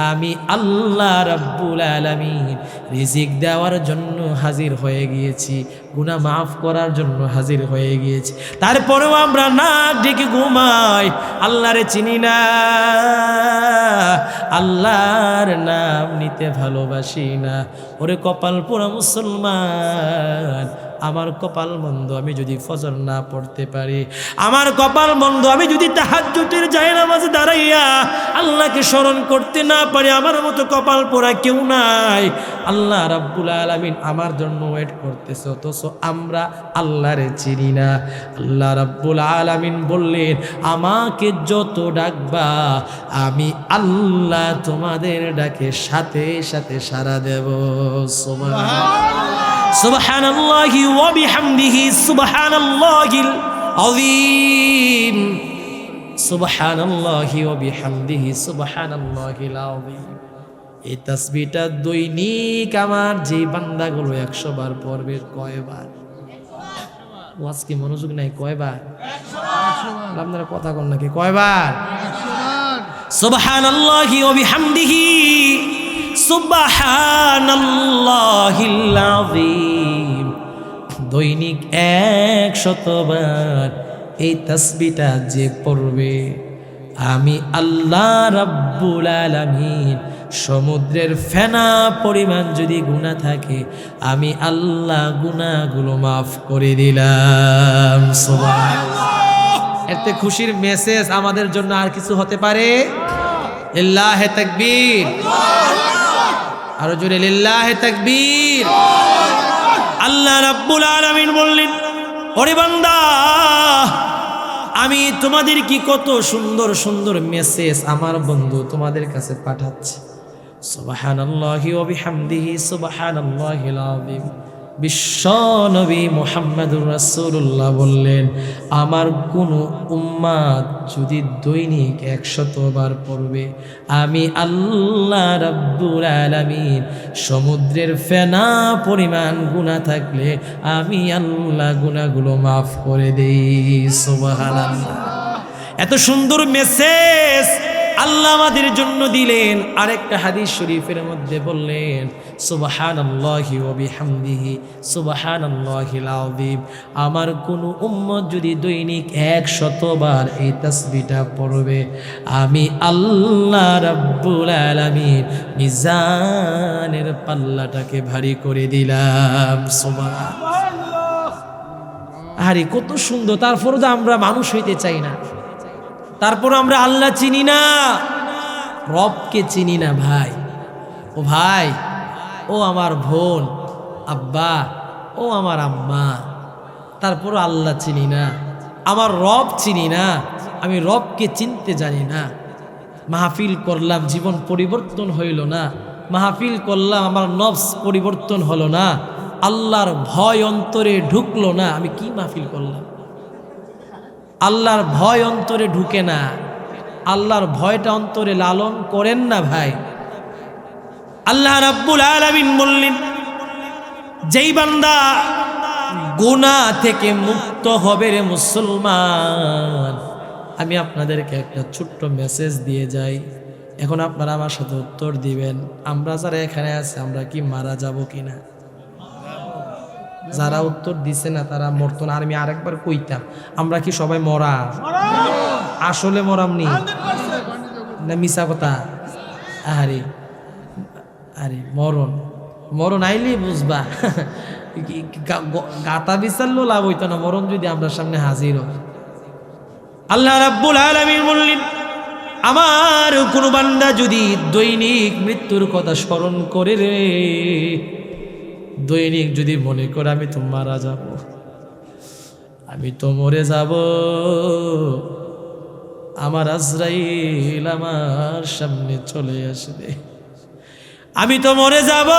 আমি আল্লাহ রাব্বুল আলামিন রিজিক দেওয়ার জন্য হাজির হয়ে গিয়েছি, গুনাহ মাফ করার জন্য হাজির হয়ে গিয়েছি। তারপরেও আমরা নাক ডেকে ঘুমাই, আল্লাহরে চিনি না, আল্লাহর নাম নিতে ভালোবাসি না। ওরে কপাল পোড়া মুসলমান, আমার কপাল মন্দ আমি যদি ফজর না পড়তে পারি, আমার কপাল মন্দ আমি যদি তাহাজ্জুদের জায়নামাজে দাঁড়াইয়া আল্লাহকে স্মরণ করতে না পারি, আমার মতো কপাল পোড়া কেউ নাই। আল্লাহ রাব্বুল আলামিন আমার জন্য ওয়েট করতেছে, অথচ আমরা আল্লাহরে চিনি না। আল্লাহ রাব্বুল আলামিন বললেন, আমাকে যত ডাকবা আমি আল্লাহ তোমাদের ডাকে সাথে সাথে সাড়া দেব। সুবহানাল্লাহি ওয়া বিহামদিহি সুবহানাল্লাহিল আযীম, সুবহানাল্লাহি ওয়া বিহামদিহি সুবহানাল্লাহিল আযীম। এই তাসবিহটা দৈনিক আমার যে বান্দাগুলো 100 বার পড়বে, কয়বার? ওয়াজ কি মনোযোগ নাই? কয়বার? 100 বার। আপনারা কথা কন নাকি? কয়বার? 100 বার। সুবহানাল্লাহি ওয়া বিহামদিহি সুবহানাল্লাহিল আযীম। দৈনিক 100 বার এই তাসবিহটা যে পড়বে, আমি আল্লাহ রাব্বুল আলামিন সমুদ্রের ফেনা পরিমাণ যদি গুনাহ থাকে, আমি আল্লাহ গুনাহগুলো মাফ করে দিলাম। সুবহানাল্লাহ। এতে খুশির মেসেজ আমাদের জন্য আর কিছু হতে পারে? লিল্লাহি তাকবীর, আরো জোরে লিল্লাহি তাকবীর। আল্লাহ রাব্বুল আলামিন বললেন, ওরে বান্দা, আমি তোমাদের কি কত সুন্দর সুন্দর মেসেজ আমার বন্ধু তোমাদের কাছে পাঠাচ্ছি। সুবহানাল্লাহি ওয়া বিহামদিহি সুবহানাল্লাহিল আযীম। বিশ্ব নবী মুহাম্মদুর রাসূলুল্লাহ বললেন, আমার কোন উম্মাত যদি দৈনিক 100 বার পড়বে, আমি আল্লাহ রাব্বুল আলামিন সমুদ্রের ফেনা পরিমাণ গুনাহ থাকলে আমি আল্লাহ গুনাহগুলো মাফ করে দেই। সুবহানাল্লাহ। এত সুন্দর মেসেজ আল্লাহ আমাদের জন্য দিলেন। আরেকটা হাদিস শরীফের মধ্যে বললেন, সুবহানাল্লাহি ওয়া বিহামদিহি সুবহানাল্লাহিল আযীম। আমার কোন উম্মত যদি দৈনিক 100 বার এই তাসবিহটা পড়বে, আমি আল্লাহ রাব্বুল আলামিন মিজানের পাল্লাটাকে ভারী করে দিলাম। সুবহানাল্লাহ। আরে কত সুন্দর। তারপরও তো আমরা মানুষ হইতে চাই না, তারপর আমরা আল্লাহ চিনি না, রবকে চিনি না। ভাই, ও ভাই, ও আমার বোন, আব্বা, ও আমার আম্মা, তারপর আল্লাহ চিনি না, আমার রব চিনি না, আমি রবকে চিনতে জানি না। মাহফিল করলাম, জীবন পরিবর্তন হইল না। মাহফিল করলাম, আমার নফস পরিবর্তন হলো না। আল্লাহর ভয় অন্তরে ঢুকলো না। আমি কি মাহফিল করলাম? আল্লাহর ভয় অন্তরে ঢুকে না। আল্লাহর ভয়টা অন্তরে লালন করেন না ভাই। আল্লাহ রাব্বুল আলামিন বললেন, যেই বান্দা গুনাহ থেকে মুক্ত হবে রে মুসলমান, আমি আপনাদেরকে একটা ছোট্ট মেসেজ দিয়ে যাই। এখন আপনারা আমার সাথে উত্তর দিবেন, আমরা যারা এখানে আছি আমরা কি মারা যাব কিনা? যারা উত্তর দিছে না তারা মরতো না। আর আমি আরেকবার কইতাম, আমরা কি সবাই মরা? আসলে মরামনি না মিছা কথা? আরে আরে মরণ, মরণ আইলে বুঝবা। গাতা বিচারলো লাভ হইতো না, মরণ যদি আমরা সামনে হাজির হয়। আল্লাহ রাব্বুল আলামিন বললেন, আমার কোন বান্দা যদি দৈনিক মৃত্যুর কথা স্মরণ করে রে, দৈনিক যদি মনে করে আমি তো মারা যাব, আমি তো মরে যাব, আমার আজরাইল আমার সামনে চলে আসবে, আমি তো মরে যাব,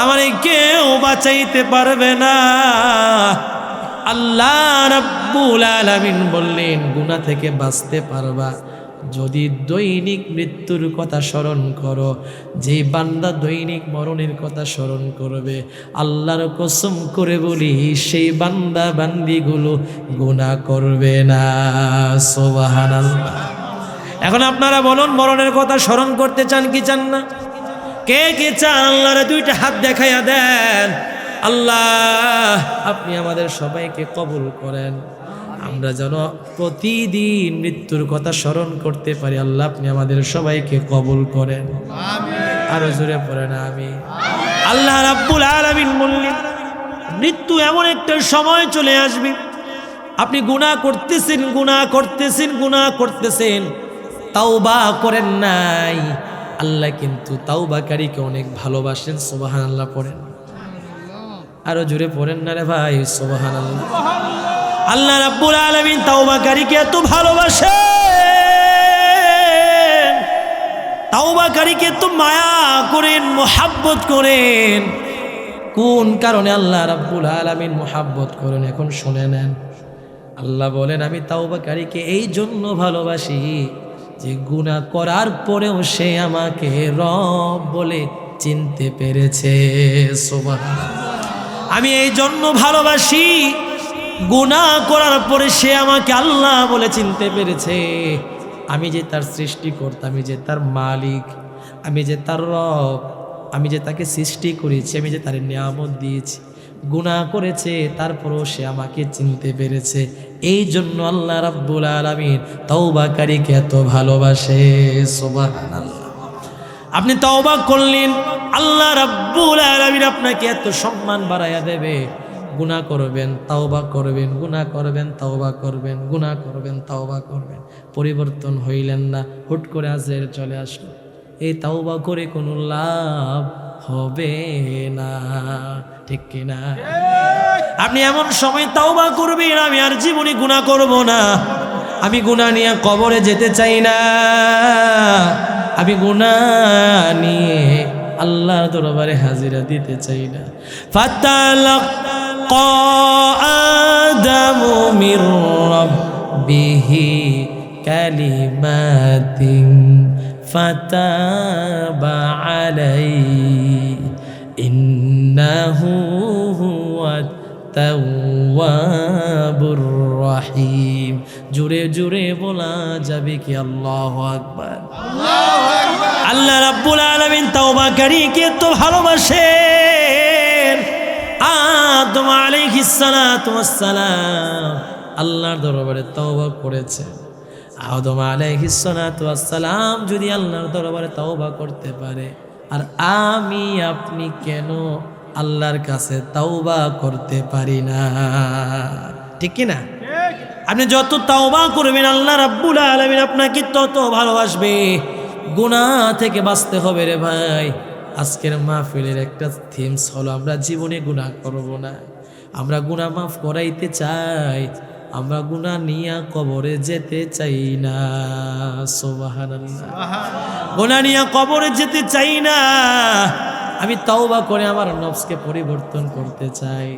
আমারে কেউ বাঁচাইতে পারবে না। আল্লাহ রাব্বুল আলামিন বললেন, গুনাহ থেকে বাঁচতে পারবা যদি দৈনিক মৃত্যুর কথা স্মরণ করো। যে বান্দা দৈনিক মরণের কথা স্মরণ করবে, আল্লাহর কসম করে বলি, সেই বান্দা বান্দিগুলো গুনাহ করবে না। সুবহানাল্লাহ। এখন আপনারা বলুন, মরণের কথা স্মরণ করতে চান কি চান না? কে কে চান? আল্লাহর দুইটা হাত দেখাইয়া দেন। আল্লাহ, আপনি আমাদের সবাইকে কবুল করেন, আমরা যেন প্রতিদিন মৃত্যুর কথা স্মরণ করতে পারি। আল্লাহ, আপনি আমাদের সবাইকে কবুল করেন। আরো জোরে পড়েন আমিন। আল্লাহ রাব্বুল আলামিন বললেন, মৃত্যু এমন একটা সময় চলে আসবে, আপনি গুনাহ করতেছেন, গুনাহ করতেছেন, গুনাহ করতেছেন, তাওবা করেন নাই। আল্লাহ কিন্তু তাওবাকারীকে অনেক ভালোবাসেন। সুবহানাল্লাহ পড়েন, আরো জোরে পড়েন না রে ভাই। সুবহানাল্লাহ। আল্লাহ রাব্বুল আলামিন তাওবাকারীকে এত ভালোবাসেন, তাওবাকারীকে এত মায়া করেন, মোহাব্বত করেন। কোন কারণে আল্লাহ রাব্বুল আলামিন মোহাব্বত করেন এখন শুনে নেন। আল্লাহ বলেন, আমি তাওবাকারীকে এই জন্য ভালোবাসি যে গুনাহ করার পরেও সে আমাকে রব বলে চিনতে পেরেছে। সুবহানাল্লাহ। আমি এই জন্য ভালোবাসি, গুনাহ করার পরে সে আমাকে আল্লাহ বলে চিনতে পেরেছে। আমি যে তার সৃষ্টিকর্তা, আমি যে তার মালিক, আমি যে তার রব, আমি যে তাকে সৃষ্টি করেছি, আমি যে তার নিয়ামত দিয়েছি। গুনাহ করেছে তারপরও সে আমাকে চিনতে পেরেছে। এই জন্য আল্লাহ রাব্বুল আলামিন তাওবাকারীকে এত ভালোবাসে। সুবহানাল্লাহ। আপনি তাওবা করলেন, আল্লাহ রাব্বুল আলামিন আপনাকে এত সম্মান বাড়াইয়া দেবে। গুনাহ করবেন, তাওবা করবেন, গুনাহ করবেন, তাওবা করবেন, গুনাহ করবেন, তাওবা করবেন, পরিবর্তন হইলেন না, হুট করে আজরাইল চলে আসলো। এই তাওবা করে কোনো লাভ হবে না, ঠিক কিনা? আপনি এমন সময় তাওবা করবেন, আমি আর জীবনে গুনাহ করব না, আমি গুনাহ নিয়ে কবরে যেতে চাই না, আমি গুনাহ নিয়ে আল্লাহর দরবারে হাজিরা দিতে চাই না। ফাতালাক্কা আদামু মির রাব্বিহি কালিমাতিন ফাতাবা আলাইহি ইন্নাহু হুয়াত তাওয়াবুর রহিম। জোরে জোরে বলা যাবে কি আল্লাহু আকবার? আল্লাহ রাব্বুল আলামিন তাওবাকারীকে তো ভালোবাসেন। আদম আলাইহিস সালাতু ওয়াস সালাম আল্লাহর দরবারে তওবা করেছেন। আদম আলাইহিস সালাতু ওয়াস সালাম যদি আল্লাহর দরবারে তওবা করতে পারে, আর আমি আপনি কেন আল্লাহর কাছে তওবা করতে পারি না? ঠিক কি না? আপনি যত তওবা করবেন আল্লাহ রাব্বুল আলামিন আপনাকে তত ভালোবাসবে। গুনাহ থেকে বাঁচতে হবে রে ভাই। আজকের মাহফিলের একটা থিমস হলো আমরা জীবনে গুনাহ করব না, আমরা গুনাহ মাফ করাইতে চাই, আমরা গুনাহ নিয়ে কবরে যেতে চাই না। সুবহানাল্লাহ। গুনাহ নিয়ে কবরে যেতে চাই না, আমি তওবা করে আমার নফসকে পরিবর্তন করতে চাই,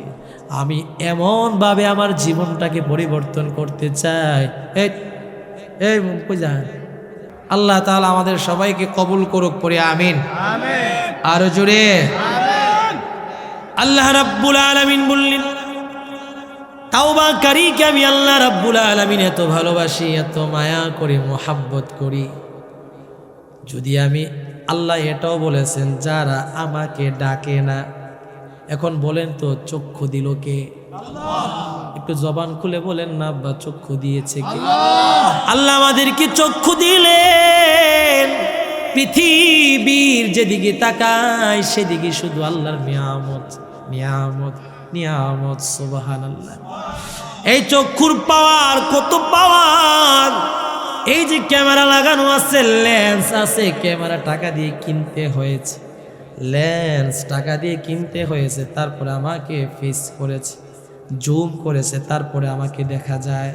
আমি এমন ভাবে আমার জীবনটাকে পরিবর্তন করতে চাই। এই কই যান? আল্লাহ তাআলা আমাদের সবাইকে কবুল করুক, পড়ে আমিন। আরো জোরে আল্লাহ রাব্বুল আলামিন বললেন, তাওবাকারীকে আমি আল্লাহ রাব্বুল আলামিন এত ভালোবাসি, এত মায়া করি, মোহাব্বত করি। যদি আমি আল্লাহ এটাও বলেছেন যারা আমাকে ডাকে না। এখন বলেন তো চক্ষু দিল কে? একটু জবান খুলে বলেন না, বা চক্ষু দিয়েছে কে? আল্লাহ আমাদেরকে চক্ষু দিলেন। পৃথিবীর যেদিকে তাকায় সেদিকে শুধু আল্লাহর নিয়ামত, নিয়ামত, নিয়ামত। সুবহানাল্লাহ। এই চক্ষুর পাওয়ার কত পাওয়ার! এই যে ক্যামেরা লাগানো আছে, লেন্স আছে, ক্যামেরা টাকা দিয়ে কিনতে হয়েছে, লেন্স টাকা দিয়ে কিনতে হয়েছে, তারপরে আমাকে ফিক্স করেছে, জুম করেছে, তারপরে আমাকে দেখা যায়।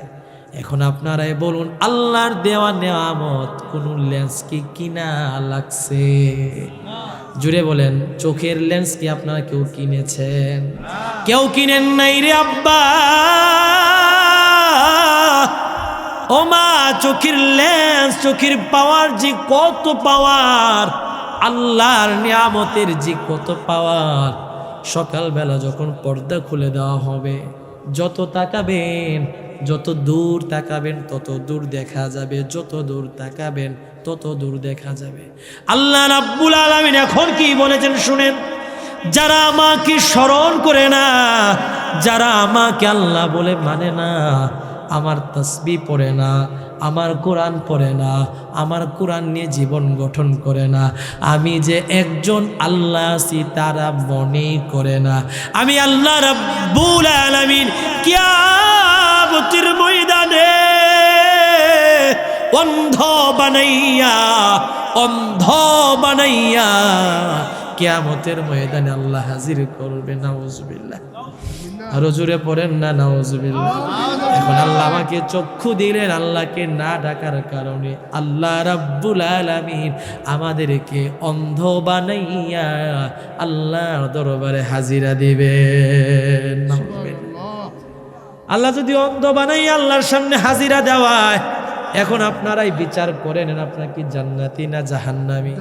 এখন আপনারাই বলুন, আল্লাহর দেওয়া নেয়ামত কোন লেন্স কি কিনা লাগছে? জুড়ে বলেন, চোখের লেন্স কি আপনারা কেউ কিনেছেন? কেউ কিনেন নাই রে আব্বা। ও মা, চোখের লেন্স, চোখের পাওয়ার যে কত পাওয়ার, আল্লাহর নিয়ামতের যে কত পাওয়ার। সকালবেলা যখন পর্দা খুলে দেওয়া হবে, যত তাকাবেন, যত দূর তাকাবেন তত দূর দেখা যাবে, যত দূর তাকাবেন তত দূর দেখা যাবে। আল্লাহ রাব্বুল আলামিন এখন কি বলেছেন শুনেন, যারা আমাকে স্মরণ করে না, যারা আমাকে আল্লাহ বলে মানে না, আমার তাসবিহ পড়ে না, আমার কোরআন পড়ে না, আমার কোরআন নিয়ে জীবন গঠন করে না, আমি যে একজন আল্লাহ আছি তারা মনে করে না, আমি আল্লাহ রাব্বুল আলামিন কিয়ামতের ময়দানে অন্ধ বানাইয়া, অন্ধ বানাইয়া কিয়ামতের ময়দানে আল্লাহ হাজির করবে। নাউজুবিল্লাহ। আরো জোরে পড়েন না নাউজুবিল্লাহ। এখন আল্লাহ আমাকে চক্ষু দিলেন, আল্লাহকে না ডাকার কারণে আল্লাহ রাব্বুল আলামিন আমাদেরকে অন্ধ বানাইয়া আল্লাহর দরবারে হাজিরা দিবেন। আল্লাহ যদি অন্ধ বানাইয়া আল্লাহর সামনে হাজিরা দেওয়ায়, এখন আপনারাই বিচার করে নেন, আপনার কি জান্নাতি না জাহান্নামী?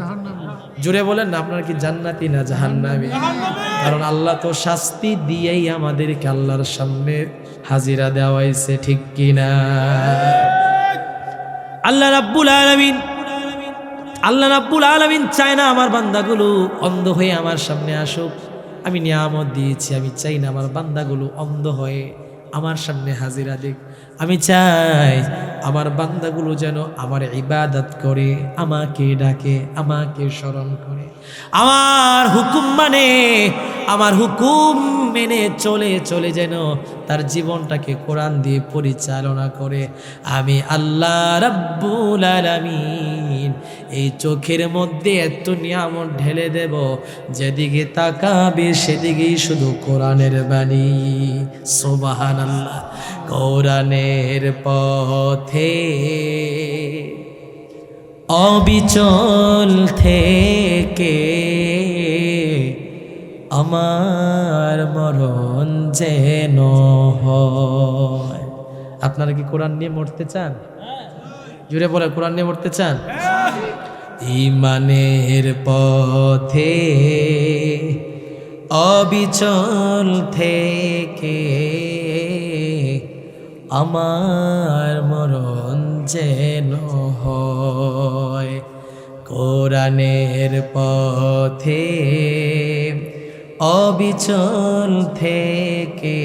জুড়ে বলেন না, আপনার কি জান্নাতি না জাহান্নামী? কারণ আল্লাহ তো শাস্তি দিয়েই আমাদেরকে আল্লাহর সামনে হাজিরা দেওয়াইছে, ঠিক কিনা? আল্লাহ রাব্বুল আলামিন, আল্লাহ রাব্বুল আলামিন চায় না আমার বান্দাগুলো অন্ধ হয়ে আমার সামনে আসুক। আমি নিয়ামত দিয়েছি, আমি চাই না আমার বান্দাগুলো অন্ধ হয়ে আমার সামনে হাজিরা দিক। আমি চাই আমার বান্দাগুলো যেন আমার ইবাদত করে, আমাকে ডাকে, আমাকে স্মরণ করে, আমার হুকুম মানে, আমার হুকুম মেনে চলে চলে যেন তার জীবনটাকে কোরআন দিয়ে পরিচালনা করে। আমি আল্লাহ রাব্বুল আলামিন এই চোখের মধ্যে এত নিয়ামত ঢেলে দেব, যেদিকে তাকাবে সেদিকেই শুধু কোরআনের বাণী। সুবহানাল্লাহ। কোরআনের পথে অবিচল থেকে আমার মরণ যেন হয়। আপনারা কি কোরআন নিয়ে মরতে চান? জুড়ে বলে, কোরআন নিয়ে মরতে চান? ঈমানের পথে অবিচল থেকে আমার মরণ যেন হয়। কোরআনের পথে অবিচল থেকে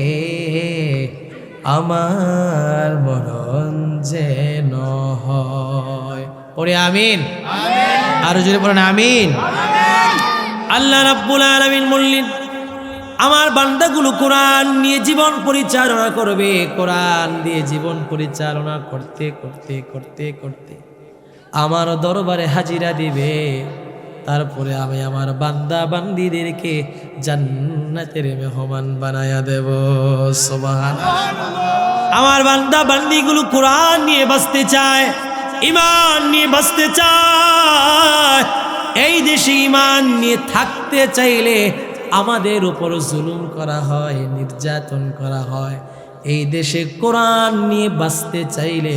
আমার মরণ যেন হয়। পড়ে আমিন। আরো জোরে পড়েন আমিন। আল্লাহ রাব্বুল আলামিন বললেন, আমার বান্দাগুলো কোরআন নিয়ে জীবন পরিচালনা করবে। কোরআন দিয়ে জীবন পরিচালনা করতে করতে করতে করতে আমার দরবারে হাজিরা দিবে। তারপরে আমি আমার বান্দা বান্দীদেরকে জান্নাতের মেহমান বানায়া দেব। সুবহানাল্লাহ। আমার বান্দা বান্দীগুলো কোরআন নিয়ে বাঁচতে চায়, ঈমান নিয়ে বাঁচতে চায়। এই দেশে ঈমান নিয়ে থাকতে চাইলে আমাদের উপর জুলুম করা হয়, নির্যাতন করা হয়। এই দেশে কোরআন নিয়ে বাঁচতে চাইলে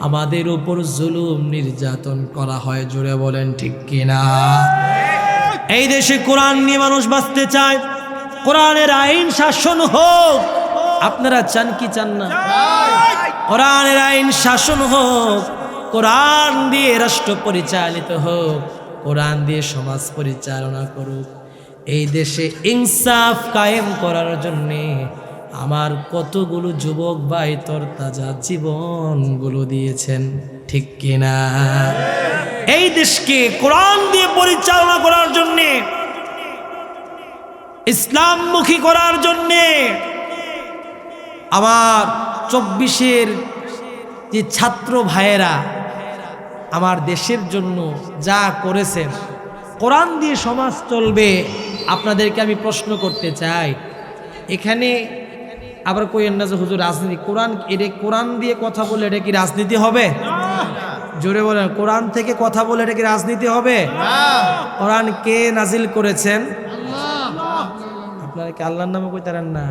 আমাদের উপর জুলুম নির্যাতন করা হয়। জোরে বলেন ঠিক কিনা? এই দেশে কোরআন নিয়ে মানুষ বাঁচতে চায়, কোরআনের আইন শাসন হোক। আপনারা চান কি চান না? কোরআনের আইন শাসন হোক, কোরআন দিয়ে রাষ্ট্র পরিচালিত হোক, কোরআন দিয়ে সমাজ পরিচালনা করুক। এই দেশে ইনসাফ কায়েম করার জন্যে আমার কতগুলো যুবক ভাই তরতাজা জীবনগুলো দিয়েছেন, ঠিক কিনা? এই দেশকে কোরআন দিয়ে পরিচালনা করার জন্যে, ইসলামমুখী করার জন্যে আমার 24-এর যে ছাত্র ভাইয়েরা আমার দেশের জন্য যা করেছেন, কোরআন দিয়ে সমাজ চলবে। আপনাদেরকে আমি প্রশ্ন করতে চাই, এখানে আবার কইেন না যে হুজুর রাজনীতি, কোরআন দিয়ে কথা বলে এটা কি রাজনীতি হবে? জোরে বলেন, কোরআন থেকে কথা বলে এটা কি রাজনীতি হবে? কোরআন কে নাজিল করেছেন? আপনারা কি আল্লাহর নামে কইতারেন না?